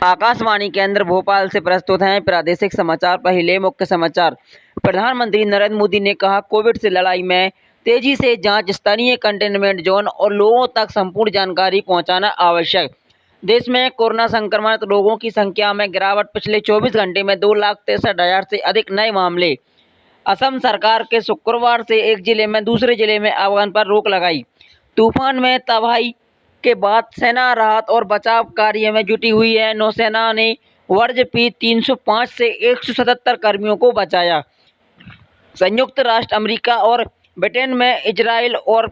आकाशवाणी केंद्र भोपाल से प्रस्तुत हैं प्रादेशिक समाचार। पहले मुख्य समाचार। प्रधानमंत्री नरेंद्र मोदी ने कहा, कोविड से लड़ाई में तेजी से जांच, स्थानीय कंटेनमेंट जोन और लोगों तक संपूर्ण जानकारी पहुंचाना आवश्यक। देश में कोरोना संक्रमित लोगों की संख्या में गिरावट। पिछले 24 घंटे में 2,63,000 से अधिक नए मामले। असम सरकार के शुक्रवार से एक जिले में दूसरे जिले में आवागमन पर रोक लगाई। तूफान में तबाही के बाद सेना राहत और बचाव कार्य में जुटी हुई है। नौसेना ने वज्रपीत 305 से 177 कर्मियों को बचाया। संयुक्त राष्ट्र अमेरिका और ब्रिटेन में इजराइल और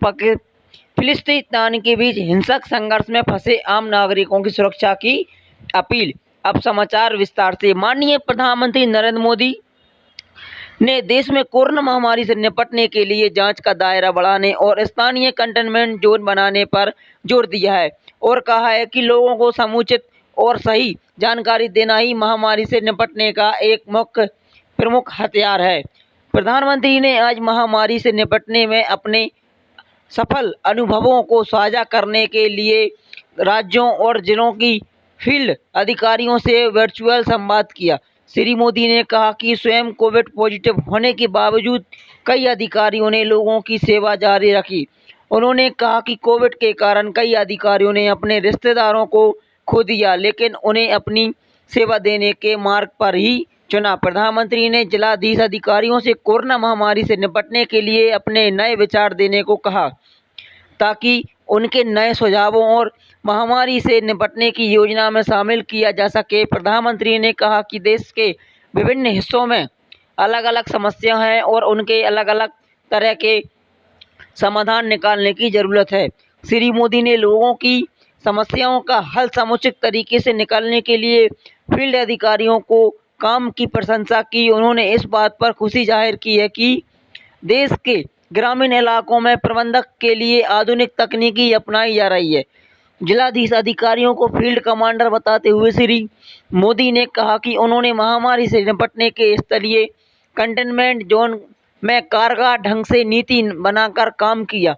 फिलिस्तीन के बीच हिंसक संघर्ष में फंसे आम नागरिकों की सुरक्षा की अपील। अब समाचार विस्तार से। माननीय प्रधानमंत्री नरेंद्र मोदी ने देश में कोरोना महामारी से निपटने के लिए जांच का दायरा बढ़ाने और स्थानीय कंटेनमेंट जोन बनाने पर जोर दिया है और कहा है कि लोगों को समुचित और सही जानकारी देना ही महामारी से निपटने का एक प्रमुख हथियार है। प्रधानमंत्री ने आज महामारी से निपटने में अपने सफल अनुभवों को साझा करने के लिए राज्यों और जिलों की फील्ड अधिकारियों से वर्चुअल संवाद किया। श्री मोदी ने कहा कि स्वयं कोविड पॉजिटिव होने के बावजूद कई अधिकारियों ने लोगों की सेवा जारी रखी। उन्होंने कहा कि कोविड के कारण कई अधिकारियों ने अपने रिश्तेदारों को खो दिया, लेकिन उन्हें अपनी सेवा देने के मार्ग पर ही चुना। प्रधानमंत्री ने जिलाधीश अधिकारियों से कोरोना महामारी से निपटने के लिए अपने नए विचार देने को कहा, ताकि उनके नए सुझावों और महामारी से निपटने की योजना में शामिल किया जा सके। प्रधानमंत्री ने कहा कि देश के विभिन्न हिस्सों में अलग अलग समस्या हैं और उनके अलग अलग तरह के समाधान निकालने की ज़रूरत है। श्री मोदी ने लोगों की समस्याओं का हल समुचित तरीके से निकालने के लिए फील्ड अधिकारियों को काम की प्रशंसा की। उन्होंने इस बात पर खुशी जाहिर की है कि देश के ग्रामीण इलाकों में प्रबंधन के लिए आधुनिक तकनीकी अपनाई जा रही है। जिलाधीश अधिकारियों को फील्ड कमांडर बताते हुए श्री मोदी ने कहा कि उन्होंने महामारी से निपटने के स्थलीय कंटेनमेंट जोन में कारगर ढंग से नीति बनाकर काम किया।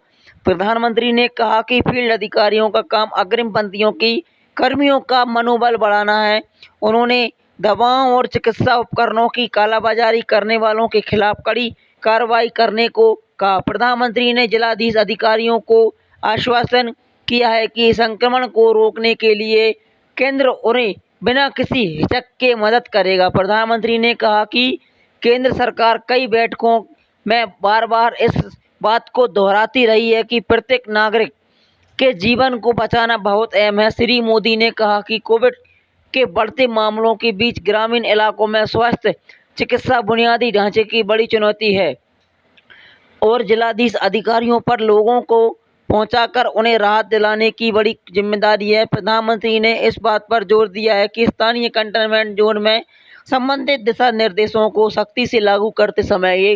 प्रधानमंत्री ने कहा कि फील्ड अधिकारियों का काम अग्रिम पंक्तियों की कर्मियों का मनोबल बढ़ाना है। उन्होंने दवाओं और चिकित्सा उपकरणों की कालाबाजारी करने वालों के खिलाफ कड़ी कार्रवाई करने को कहा। प्रधानमंत्री ने जिलाधीश अधिकारियों को आश्वासन किया है कि संक्रमण को रोकने के लिए केंद्र उन्हें बिना किसी हिचक के मदद करेगा। प्रधानमंत्री ने कहा कि केंद्र सरकार कई बैठकों में बार बार इस बात को दोहराती रही है कि प्रत्येक नागरिक के जीवन को बचाना बहुत अहम है। श्री मोदी ने कहा कि कोविड के बढ़ते मामलों के बीच ग्रामीण इलाकों में स्वास्थ्य चिकित्सा बुनियादी ढांचे की बड़ी चुनौती है और जिलाधीश अधिकारियों पर लोगों को पहुंचाकर उन्हें राहत दिलाने की बड़ी जिम्मेदारी है। प्रधानमंत्री ने इस बात पर जोर दिया है कि स्थानीय कंटेनमेंट जोन में संबंधित दिशा निर्देशों को सख्ती से लागू करते समय ये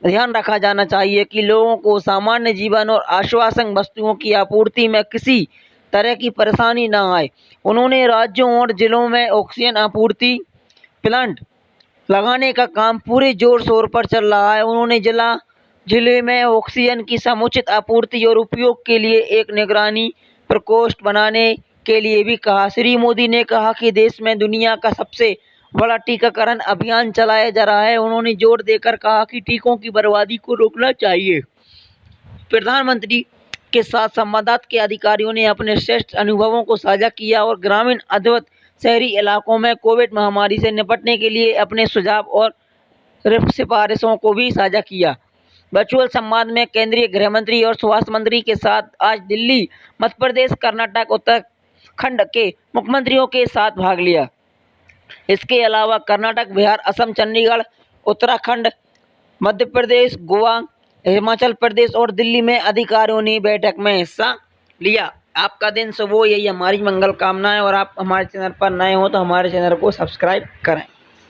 ध्यान रखा जाना चाहिए कि लोगों को सामान्य जीवन और आवश्यक वस्तुओं की आपूर्ति में किसी तरह की परेशानी न आए। उन्होंने राज्यों और जिलों में ऑक्सीजन आपूर्ति प्लांट लगाने का काम पूरे जोर शोर पर चल रहा है। उन्होंने जिले में ऑक्सीजन की समुचित आपूर्ति और उपयोग के लिए एक निगरानी प्रकोष्ठ बनाने के लिए भी कहा। श्री मोदी ने कहा कि देश में दुनिया का सबसे बड़ा टीकाकरण अभियान चलाया जा रहा है। उन्होंने जोर देकर कहा कि टीकों की बर्बादी को रोकना चाहिए। प्रधानमंत्री के साथ संवाददाता के अधिकारियों ने अपने श्रेष्ठ अनुभवों को साझा किया और ग्रामीण अवध शहरी इलाकों में कोविड महामारी से निपटने के लिए अपने सुझाव और सिफारिशों को भी साझा किया। वर्चुअल संवाद में केंद्रीय गृह मंत्री और स्वास्थ्य मंत्री के साथ आज दिल्ली, मध्य प्रदेश, कर्नाटक, उत्तराखंड के मुख्यमंत्रियों के साथ भाग लिया। इसके अलावा कर्नाटक, बिहार, असम, चंडीगढ़, उत्तराखंड, मध्य प्रदेश, गोवा, हिमाचल प्रदेश और दिल्ली में अधिकारियों ने बैठक में हिस्सा लिया। आपका दिन शुभ हो, यही हमारी मंगल कामना है। और आप हमारे चैनल पर नए हो तो हमारे चैनल को सब्सक्राइब करें।